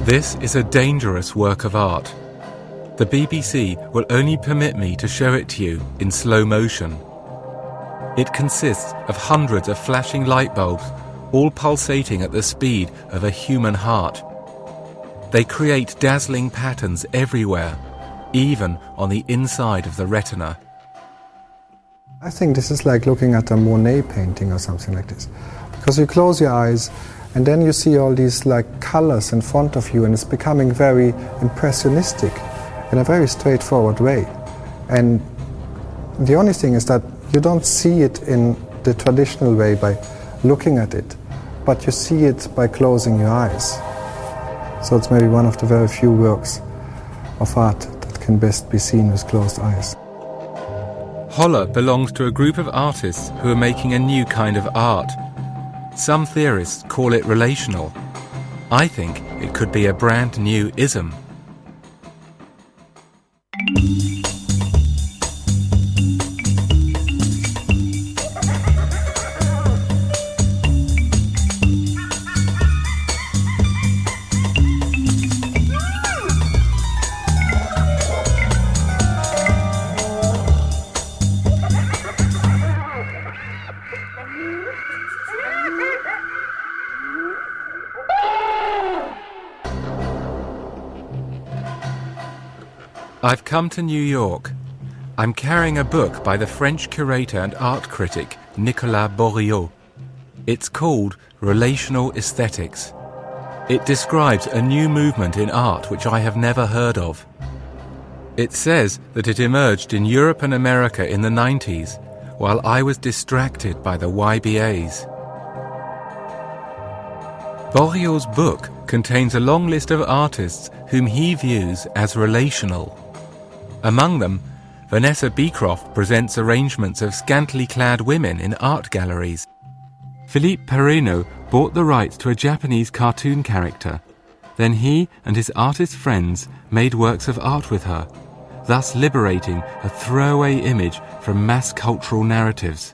This is a dangerous work of art. The BBC will only permit me to show it to you in slow motion. It consists of hundreds of flashing light bulbs, all pulsating at the speed of a human heart. They create dazzling patterns everywhere, even on the inside of the retina. I think this is like looking at a Monet painting or something like this. Because you close your eyes and then you see all these like colors in front of you, and it's becoming very impressionistic in a very straightforward way. And the only thing is that you don't see it in the traditional way by looking at it, but you see it by closing your eyes. So it's maybe one of the very few works of art that can best be seen with closed eyes. Holler belongs to a group of artists who are making a new kind of art. Some theorists call it relational. I think it could be a brand new ism. I've come to New York. I'm carrying a book by the French curator and art critic Nicolas Bourriaud. It's called Relational Aesthetics. It describes a new movement in art which I have never heard of. It says that it emerged in Europe and America in the 90s, while I was distracted by the YBAs. Bourriaud's book contains a long list of artists whom he views as relational. Among them, Vanessa Beecroft presents arrangements of scantily clad women in art galleries. Philippe Perrino bought the rights to a Japanese cartoon character. Then he and his artist friends made works of art with her, thus liberating a throwaway image from mass cultural narratives.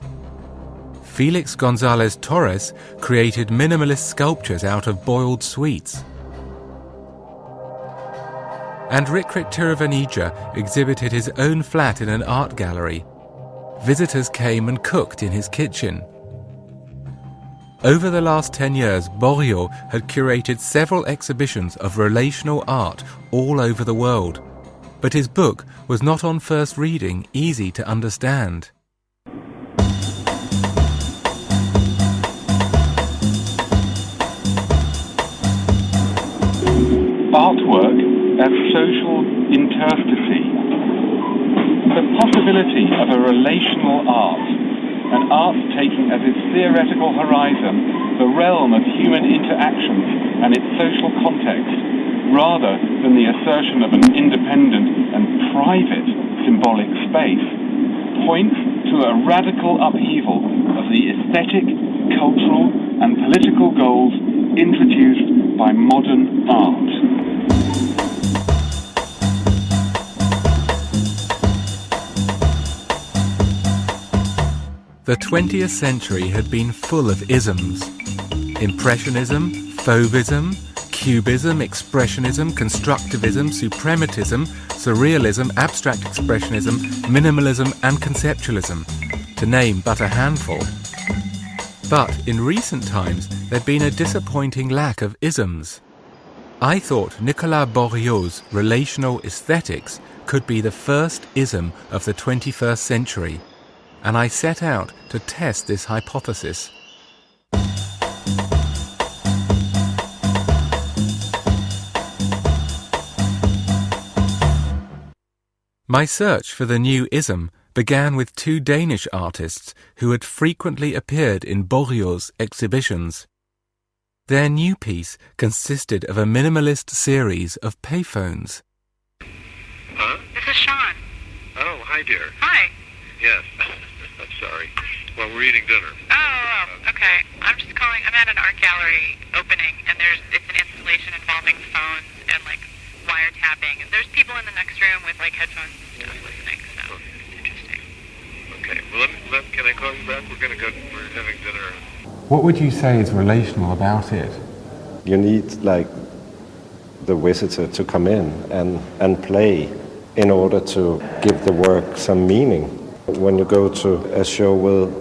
Felix González Torres created minimalist sculptures out of boiled sweets. And Rikrit Tiruvanija exhibited his own flat in an art gallery. Visitors came and cooked in his kitchen. Over the last 10 years, Bourriaud had curated several exhibitions of relational art all over the world. But his book was not on first reading easy to understand. Artwork as social interstice. The possibility of a relational art, an art taking as its theoretical horizon the realm of human interactions and its social context, rather than the assertion of an independent and private symbolic space, points to a radical upheaval of the aesthetic, cultural, and political goals introduced by modern art. The 20th century had been full of isms. Impressionism, Fauvism, Cubism, Expressionism, Constructivism, Suprematism, Surrealism, Abstract Expressionism, Minimalism and Conceptualism, to name but a handful. But in recent times there'd been a disappointing lack of isms. I thought Nicolas Bourriaud's relational aesthetics could be the first ism of the 21st century, and I set out to test this hypothesis. My search for the new ism began with two Danish artists who had frequently appeared in Bourriaud's exhibitions. Their new piece consisted of a minimalist series of payphones. Huh? This is Sean. Oh, hi, dear. Hi. Yes. I'm sorry. Well, we're eating dinner. Oh, okay. I'm just calling. I'm at an art gallery opening, and it's an installation involving phones and like wiretapping. And there's people in the next room with like headphones and stuff listening. So it's interesting. Okay. Well, can I call you back? We're having dinner. What would you say is relational about it? You need like the visitor to come in and play in order to give the work some meaning. When you go to a show with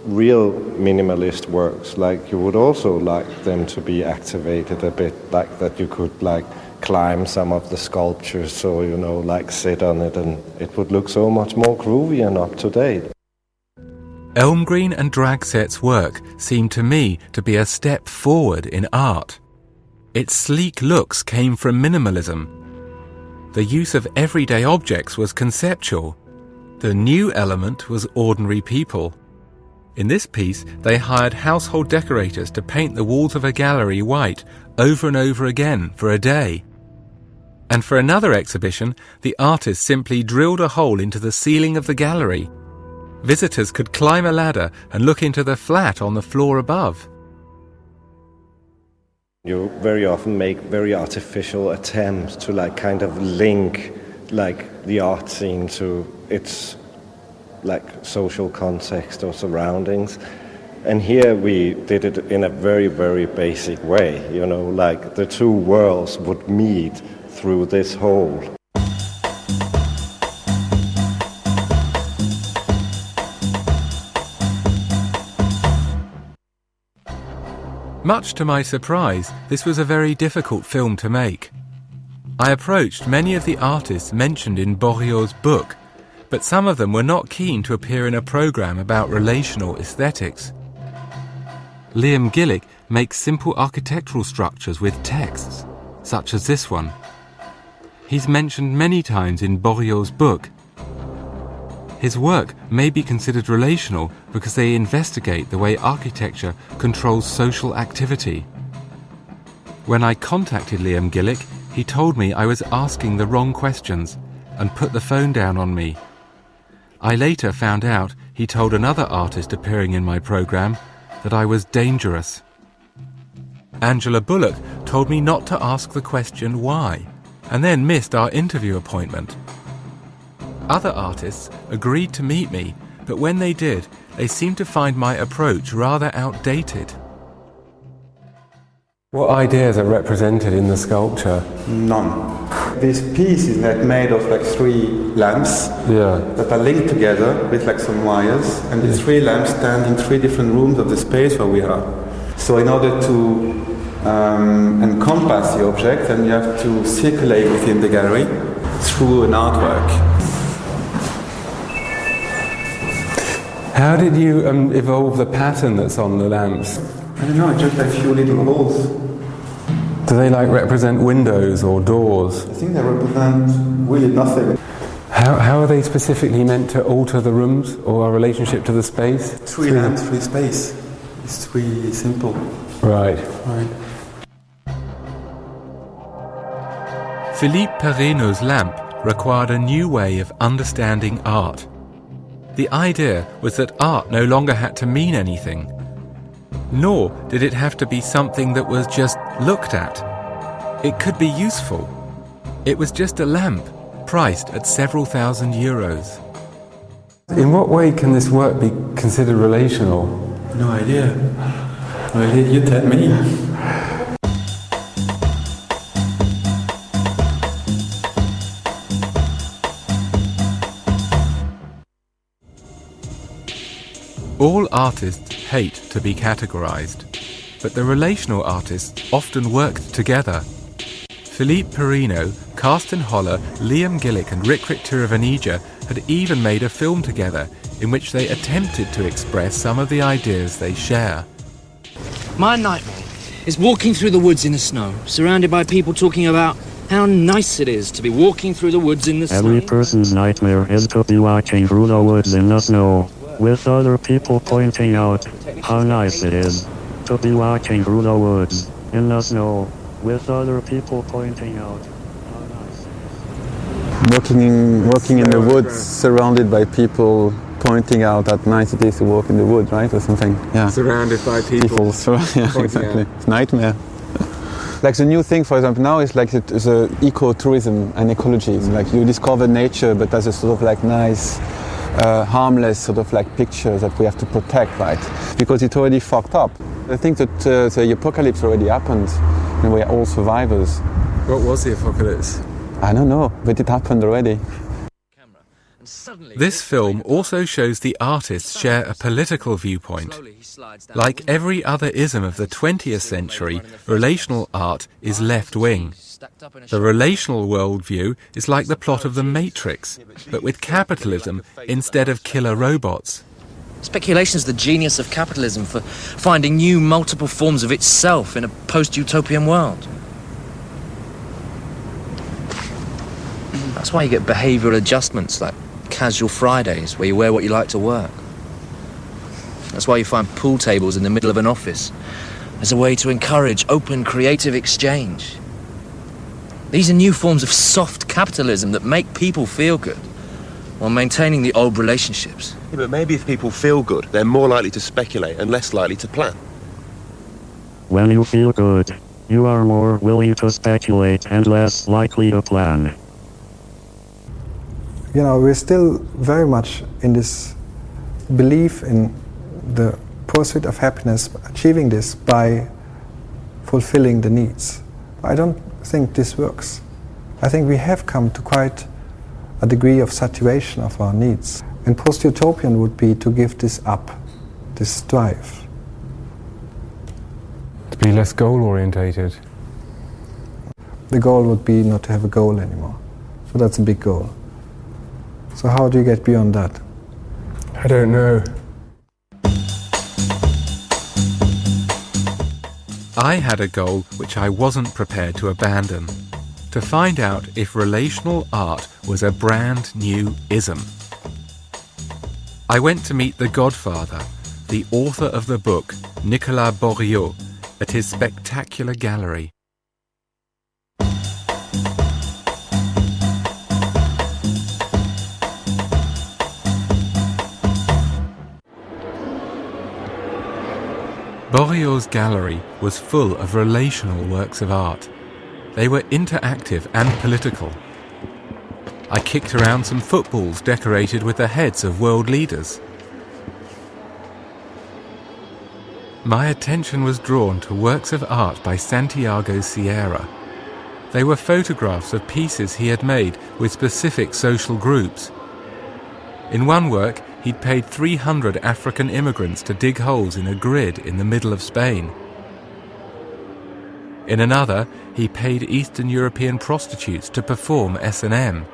real minimalist works, like you would also like them to be activated a bit, like that you could like climb some of the sculptures, so like sit on it, and it would look so much more groovy and up to date. Elmgreen and Dragset's work seemed to me to be a step forward in art. Its sleek looks came from minimalism. The use of everyday objects was conceptual. The new element was ordinary people. In this piece, they hired household decorators to paint the walls of a gallery white over and over again for a day. And for another exhibition, the artist simply drilled a hole into the ceiling of the gallery. Visitors could climb a ladder and look into the flat on the floor above. You very often make very artificial attempts to like kind of link like the art scene to its like social context or surroundings. And here we did it in a very, very basic way, like the two worlds would meet through this hole. Much to my surprise, this was a very difficult film to make. I approached many of the artists mentioned in Bourriaud's book, but some of them were not keen to appear in a program about relational aesthetics. Liam Gillick makes simple architectural structures with texts, such as this one. He's mentioned many times in Bourriaud's book. His work may be considered relational because they investigate the way architecture controls social activity. When I contacted Liam Gillick, he told me I was asking the wrong questions and put the phone down on me. I later found out he told another artist appearing in my program that I was dangerous. Angela Bullock told me not to ask the question why, and then missed our interview appointment. Other artists agreed to meet me, but when they did, they seemed to find my approach rather outdated. What ideas are represented in the sculpture? None. This piece is made of three lamps that are linked together with some wires, and these three lamps stand in three different rooms of the space where we are. So in order to encompass the object, then you have to circulate within the gallery through an artwork. How did you evolve the pattern that's on the lamps? I don't know, just a few little holes. Do they represent windows or doors? I think they represent really nothing. How are they specifically meant to alter the rooms or our relationship to the space? Three lamps, three space. It's really simple. Right. Philippe Perrineux's lamp required a new way of understanding art. The idea was that art no longer had to mean anything, nor did it have to be something that was just looked at. It could be useful. It was just a lamp, priced at several thousand euros. In what way can this work be considered relational? No idea. You tell me. All artists hate to be categorized, but the relational artists often worked together. Philippe Perrineux, Carsten Holler, Liam Gillick and Rik Tiravanija had even made a film together in which they attempted to express some of the ideas they share. My nightmare is walking through the woods in the snow, surrounded by people talking about how nice it is to be walking through the woods in the snow. Every person's nightmare is to be walking through the woods in the snow, with other people pointing out how nice it is to be walking through the woods in the snow, with other people pointing out how nice it is. Walking in the woods, surrounded by people pointing out how nice it is to walk in the woods, right, or something. Yeah. Surrounded by people. Yeah, exactly. It's a nightmare. The new thing, for example, now is the eco-tourism and ecology. It's you discover nature, but as a sort of nice, harmless sort of picture that we have to protect, right? Because it's already fucked up. I think that the apocalypse already happened, and we are all survivors. What was the apocalypse? I don't know, but it happened already. This film also shows the artists share a political viewpoint. Like every other ism of the 20th century, relational art is left-wing. The relational worldview is like the plot of The Matrix, but with capitalism instead of killer robots. Speculation is the genius of capitalism for finding new multiple forms of itself in a post-utopian world. That's why you get behavioural adjustments like casual Fridays, where you wear what you like to work. That's why you find pool tables in the middle of an office as a way to encourage open creative exchange. These are new forms of soft capitalism that make people feel good while maintaining the old relationships. Yeah, but maybe if people feel good, they're more likely to speculate and less likely to plan. When you feel good, you are more willing to speculate and less likely to plan. You know, we're still very much in this belief in the pursuit of happiness, achieving this by fulfilling the needs. I don't think this works. I think we have come to quite a degree of saturation of our needs. And post-utopian would be to give this up, this drive. To be less goal-orientated. The goal would be not to have a goal anymore. So that's a big goal. So how do you get beyond that? I don't know. I had a goal which I wasn't prepared to abandon. To find out if relational art was a brand new ism. I went to meet the godfather, the author of the book, Nicolas Bourriaud, at his spectacular gallery. Bourriaud's gallery was full of relational works of art. They were interactive and political. I kicked around some footballs decorated with the heads of world leaders. My attention was drawn to works of art by Santiago Sierra. They were photographs of pieces he had made with specific social groups. In one work, he'd paid 300 African immigrants to dig holes in a grid in the middle of Spain. In another, he paid Eastern European prostitutes to perform S&M.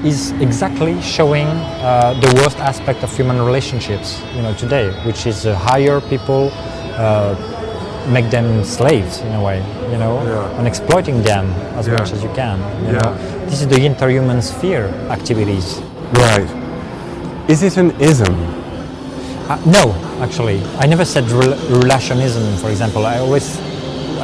Is exactly showing the worst aspect of human relationships, today, which is hire people, make them slaves in a way, and exploiting them as much as you can. This is the interhuman sphere activities. Right. Is it an ism? No, actually. I never said relationism, for example. I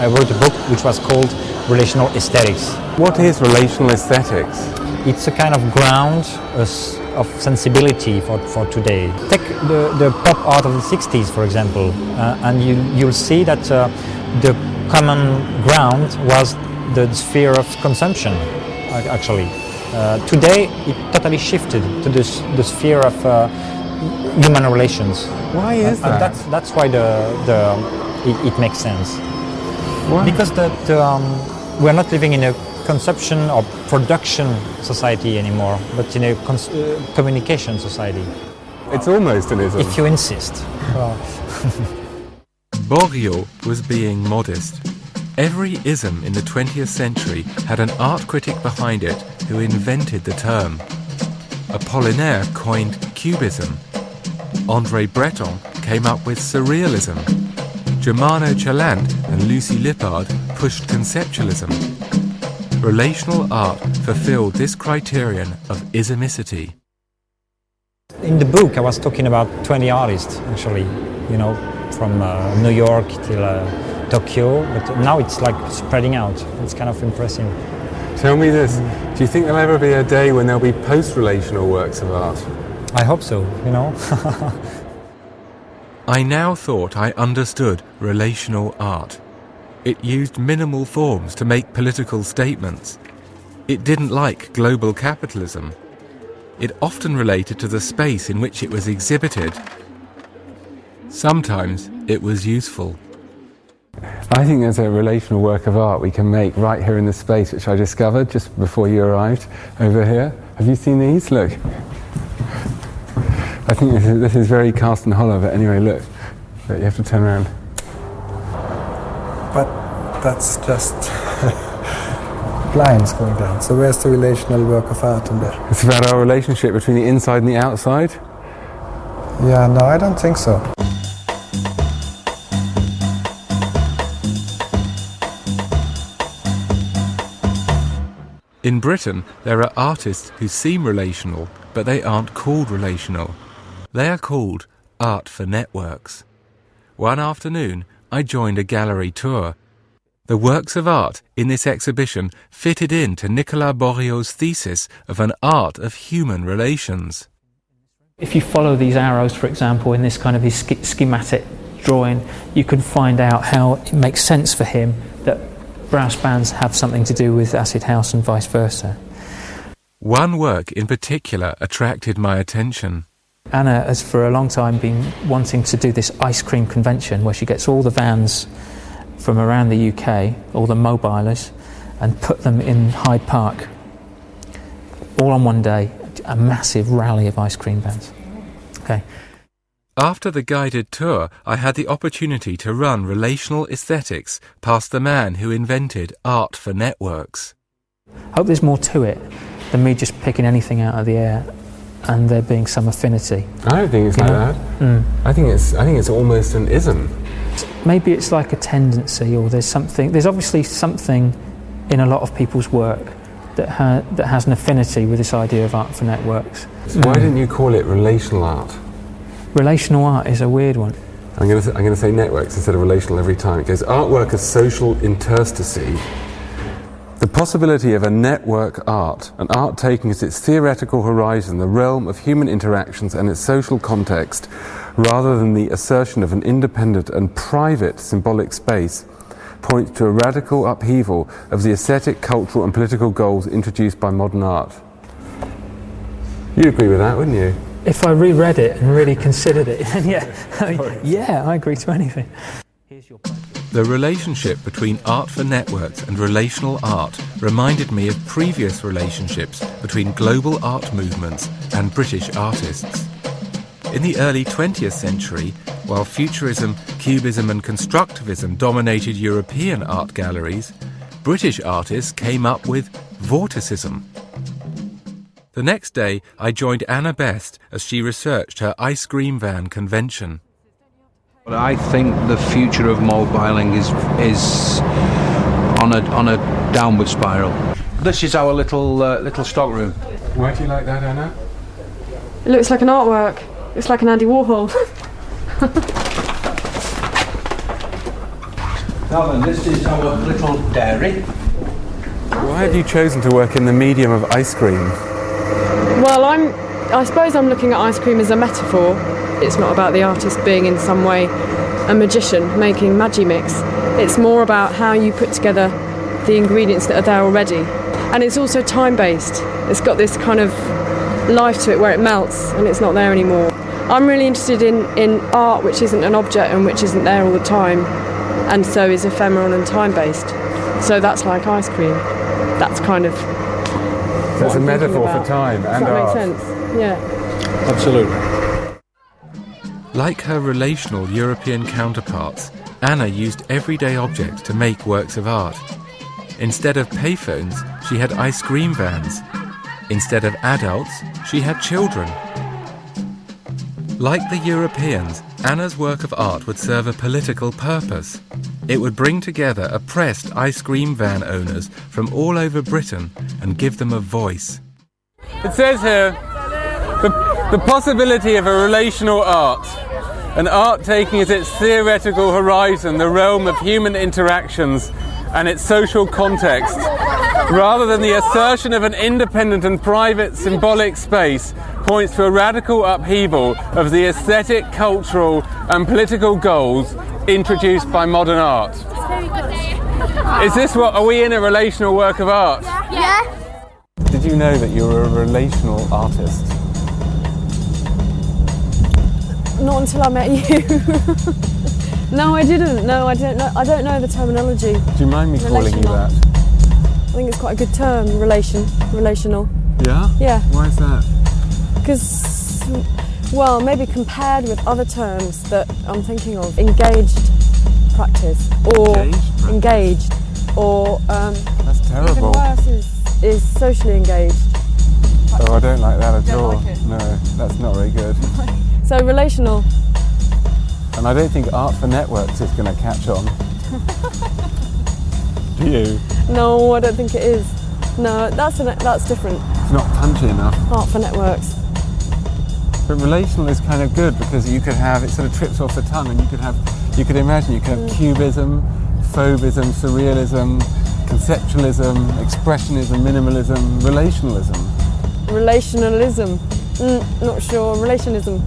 wrote a book which was called Relational Aesthetics. What is relational aesthetics? It's a kind of ground of sensibility for today. Take the pop art of the 60s, for example, and you'll see that the common ground was the sphere of consumption, actually. Today, it totally shifted to the sphere of human relations. Why is that? And that's why it makes sense. Why? Because we're not living in a consumption or production society anymore, but in a communication society. It's almost an ism. If you insist. Bourriaud was being modest. Every ism in the 20th century had an art critic behind it who invented the term. Apollinaire coined Cubism. André Breton came up with Surrealism. Germano Chaland and Lucy Lippard pushed Conceptualism. Relational art fulfilled this criterion of ismicity. In the book, I was talking about 20 artists, actually, from New York till Tokyo, but now it's like spreading out. It's kind of impressive. Tell me this, do you think there'll ever be a day when there'll be post-relational works of art? I hope so, I now thought I understood relational art. It used minimal forms to make political statements. It didn't like global capitalism. It often related to the space in which it was exhibited. Sometimes it was useful. I think there's a relational work of art we can make right here in this space, which I discovered just before you arrived over here. Have you seen these? Look. I think this is very cast and hollow, but anyway, look. You have to turn around. But that's just lines going down. So where's the relational work of art in there? It's about our relationship between the inside and the outside. Yeah, no, I don't think so. In Britain, there are artists who seem relational, but they aren't called relational. They are called art for networks. One afternoon, I joined a gallery tour. The works of art in this exhibition fitted into Nicolas Bourriaud's thesis of an art of human relations. If you follow these arrows, for example, in this kind of his schematic drawing, you can find out how it makes sense for him that brass bands have something to do with acid house and vice versa. One work in particular attracted my attention. Anna has for a long time been wanting to do this ice cream convention where she gets all the vans from around the UK, all the mobilers, and put them in Hyde Park, all on one day, a massive rally of ice cream vans. Okay. After the guided tour, I had the opportunity to run relational aesthetics past the man who invented art for networks. I hope there's more to it than me just picking anything out of the air and there being some affinity. I don't think it's like that. I think it's almost an ism. Maybe it's like a tendency, or there's obviously something in a lot of people's work that has an affinity with this idea of art for networks. So why didn't you call it relational art? Relational art is a weird one. I'm going to say networks instead of relational every time. It goes artwork as social interstice. The possibility of a network art, an art taking as its theoretical horizon the realm of human interactions and its social context, rather than the assertion of an independent and private symbolic space, points to a radical upheaval of the aesthetic, cultural and political goals introduced by modern art. You'd agree with that, wouldn't you? If I reread it and really considered it, then yeah, I agree to anything. Here's your point. The relationship between art for networks and relational art reminded me of previous relationships between global art movements and British artists. In the early 20th century, while Futurism, Cubism and Constructivism dominated European art galleries, British artists came up with Vorticism. The next day, I joined Anna Best as she researched her ice cream van convention. I think the future of mobiling is on a downward spiral. This is our little stock room. Why do you like that, Anna? It looks like an artwork. It's like an Andy Warhol. Now then, this is our little dairy. Why have you chosen to work in the medium of ice cream? Well, I suppose I'm looking at ice cream as a metaphor. It's not about the artist being in some way a magician making Magimix. It's more about how you put together the ingredients that are there already. And it's also time-based. It's got this kind of life to it where it melts and it's not there anymore. I'm really interested in art which isn't an object and which isn't there all the time, and so is ephemeral and time-based. So that's like ice cream. That's kind of... So it's a metaphor for time and art. Does that make sense? Yeah. Absolutely. Like her relational European counterparts, Anna used everyday objects to make works of art. Instead of payphones, she had ice cream vans. Instead of adults, she had children. Like the Europeans, Anna's work of art would serve a political purpose. It would bring together oppressed ice cream van owners from all over Britain and give them a voice. It says here, the possibility of a relational art, an art taking as its theoretical horizon the realm of human interactions and its social context, rather than the assertion of an independent and private symbolic space, points to a radical upheaval of the aesthetic, cultural and political goals introduced by modern art. Is this what, are we in a relational work of art? Yeah. Did you know that you're a relational artist? Not until I met you. No, I didn't. No, I don't know. I don't know the terminology. Do you mind me calling you that? I think it's quite a good term. Relational. Yeah? Yeah. Why is that? Because, well, maybe compared with other terms that I'm thinking of, engaged practice or engaged or that's terrible. Even worse is socially engaged. Practice. Oh, I don't like that at all. Like it? No, that's not very good. So relational. And I don't think art for networks is going to catch on. Do you? No, I don't think it is. No, that's different. It's not punchy enough. Art for networks. But relational is kind of good because you could have, it sort of trips off the tongue, and you could imagine you could have cubism, phobism, surrealism, conceptualism, expressionism, minimalism, relationalism. Relationalism. Not sure. Relationism.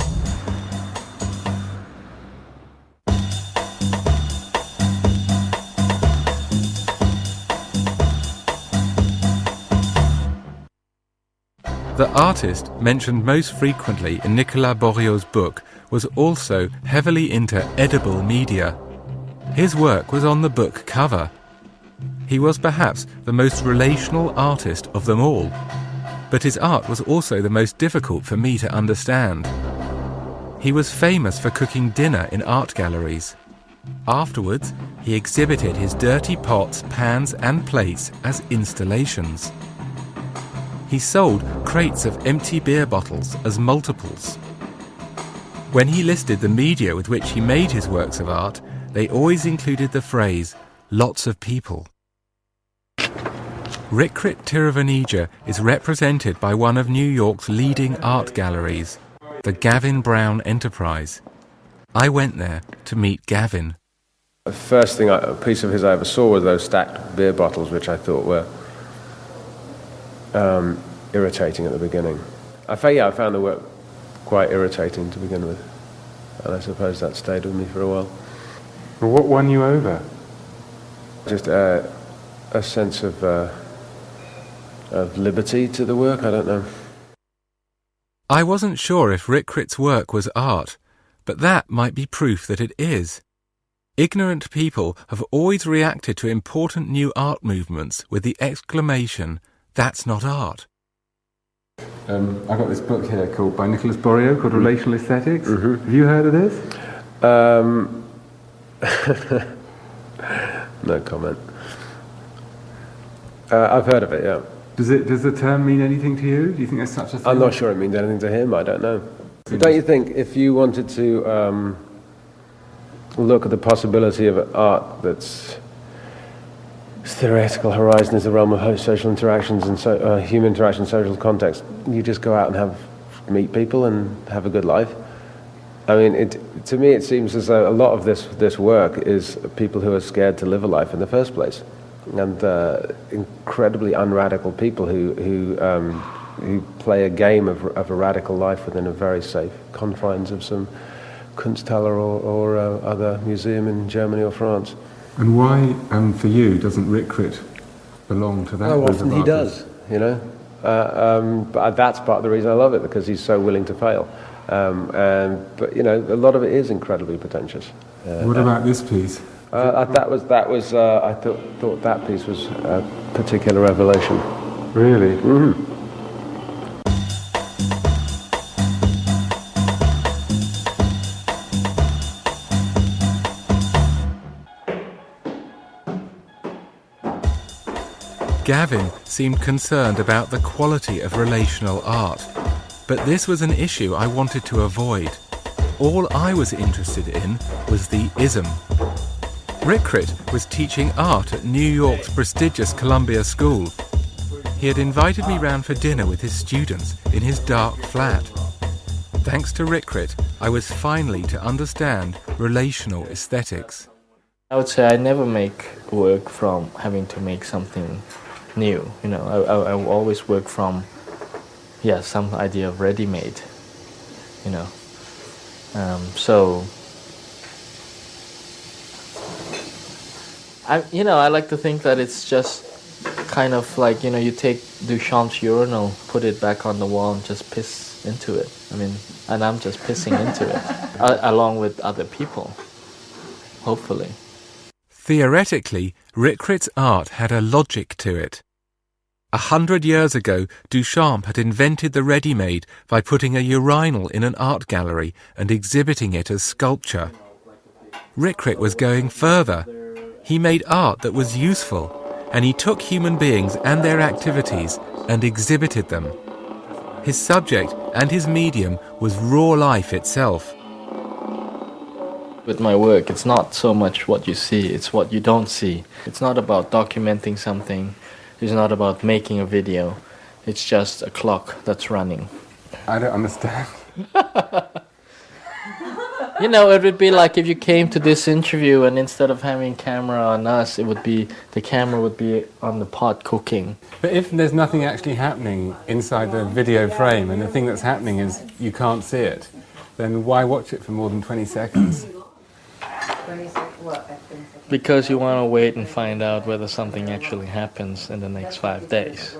The artist mentioned most frequently in Nicolas Bourriaud's book was also heavily into edible media. His work was on the book cover. He was perhaps the most relational artist of them all, but his art was also the most difficult for me to understand. He was famous for cooking dinner in art galleries. Afterwards, he exhibited his dirty pots, pans and plates as installations. He sold crates of empty beer bottles as multiples. When he listed the media with which he made his works of art, they always included the phrase, lots of people. Rikrit Tiravanija is represented by one of New York's leading art galleries, the Gavin Brown Enterprise. I went there to meet Gavin. The first thing, a piece of his I ever saw was those stacked beer bottles, which I thought were irritating at the beginning. I found the work quite irritating to begin with, and I suppose that stayed with me for a while. Well, what won you over? Just a sense of liberty to the work. I don't know. I wasn't sure if Rikrit's work was art, but that might be proof that it is. Ignorant people have always reacted to important new art movements with the exclamation, "That's not art." I've got this book here by Nicolas Bourriaud called Relational Aesthetics. Mm-hmm. Have you heard of this? No comment. I've heard of it, yeah. Does the term mean anything to you? Do you think there's such a thing? I'm not sure it means anything to him. I don't know. Don't you think if you wanted to look at the possibility of art that's theoretical horizon is the realm of social interactions and human interaction, social context, you just go out and meet people and have a good life? I mean, to me it seems as though a lot of this work is people who are scared to live a life in the first place, and incredibly unradical people who play a game of a radical life within a very safe confines of some Kunsthalle or other museum in Germany or France. And why, for you, doesn't Rikrit belong to that? Oh, often he does, you know. But that's part of the reason I love it, because he's so willing to fail. But you know, a lot of it is incredibly pretentious. What about this piece? I thought that piece was a particular revelation. Really? Mm-hmm. Gavin seemed concerned about the quality of relational art, but this was an issue I wanted to avoid. All I was interested in was the ism. Rikrit was teaching art at New York's prestigious Columbia School. He had invited me round for dinner with his students in his dark flat. Thanks to Rikrit, I was finally to understand relational aesthetics. I would say I never make work from having to make something new. You know, I always work from, some idea of ready-made. You know, so I like to think that it's just kind of like, you know, you take Duchamp's urinal, put it back on the wall, and just piss into it. I mean, and I'm just pissing into it along with other people. hopefully. Theoretically, Rickrits' art had a logic to it. 100 years ago, Duchamp had invented the ready-made by putting a urinal in an art gallery and exhibiting it as sculpture. Rickrit was going further. He made art that was useful, and he took human beings and their activities and exhibited them. His subject and his medium was raw life itself. With my work, it's not so much what you see, it's what you don't see. It's not about documenting something. It's not about making a video. It's just a clock that's running. I don't understand. You know, it would be like if you came to this interview and instead of having camera on us, it would be the camera would be on the pot cooking. But if there's nothing actually happening inside the video frame and the thing that's happening is you can't see it, then why watch it for more than 20 seconds? Because you want to wait and find out whether something actually happens in the next 5 days.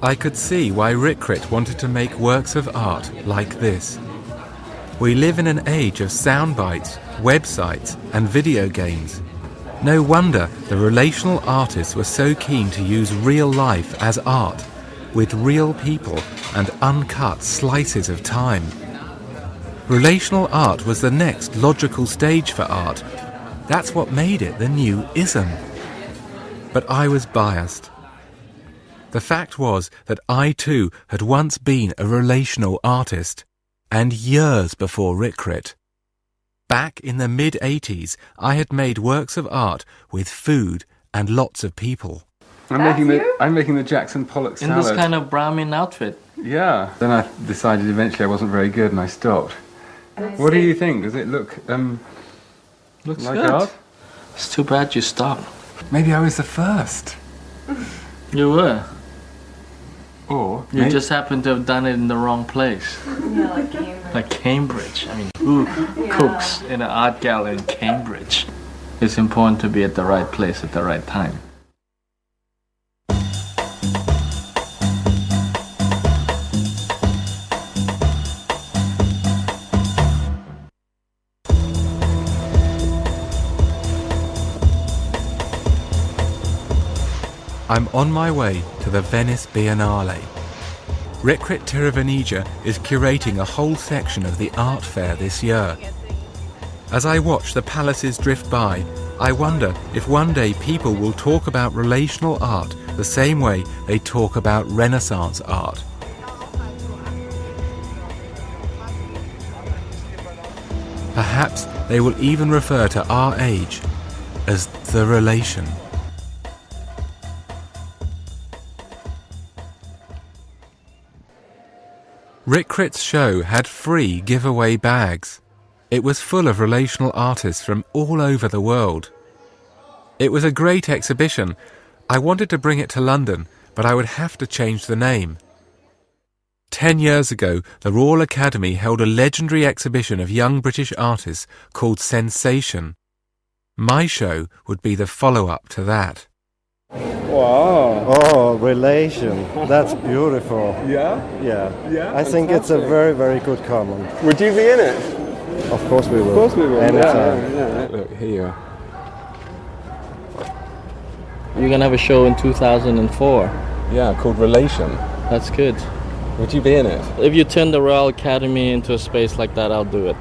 I could see why Rickrit wanted to make works of art like this. We live in an age of sound bites, websites, and video games. No wonder the relational artists were so keen to use real life as art, with real people and uncut slices of time. Relational art was the next logical stage for art. That's what made it the new ism. But I was biased. The fact was that I too had once been a relational artist, and years before Rickrit. Back in the mid-80s, I had made works of art with food and lots of people. I'm making the Jackson Pollock salad. In this kind of Brahmin outfit. Yeah. Then I decided eventually I wasn't very good and I stopped. What do you think? Does it look Looks like good. art? It's too bad you stopped. Maybe I was the first. You were. Or you just happened to have done it in the wrong place. Yeah, like Cambridge. Like Cambridge. I mean, who cooks in an art gallery in Cambridge? It's important to be at the right place at the right time. I'm on my way to the Venice Biennale. Rickrit Tiravanija is curating a whole section of the art fair this year. As I watch the palaces drift by, I wonder if one day people will talk about relational art the same way they talk about Renaissance art. Perhaps they will even refer to our age as the relation. Rickrit's show had free giveaway bags. It was full of relational artists from all over the world. It was a great exhibition. I wanted to bring it to London, but I would have to change the name. 10 years ago, the Royal Academy held a legendary exhibition of young British artists called Sensation. My show would be the follow-up to that. Wow. Oh, relation. That's beautiful. Yeah? Yeah. Yeah. I think it's a very, very good comment. Would you be in it? Of course we will. Of course we will. Anytime. Yeah. Look, here you are. You're going to have a show in 2004. Yeah, called Relation. That's good. Would you be in it? If you turn the Royal Academy into a space like that, I'll do it.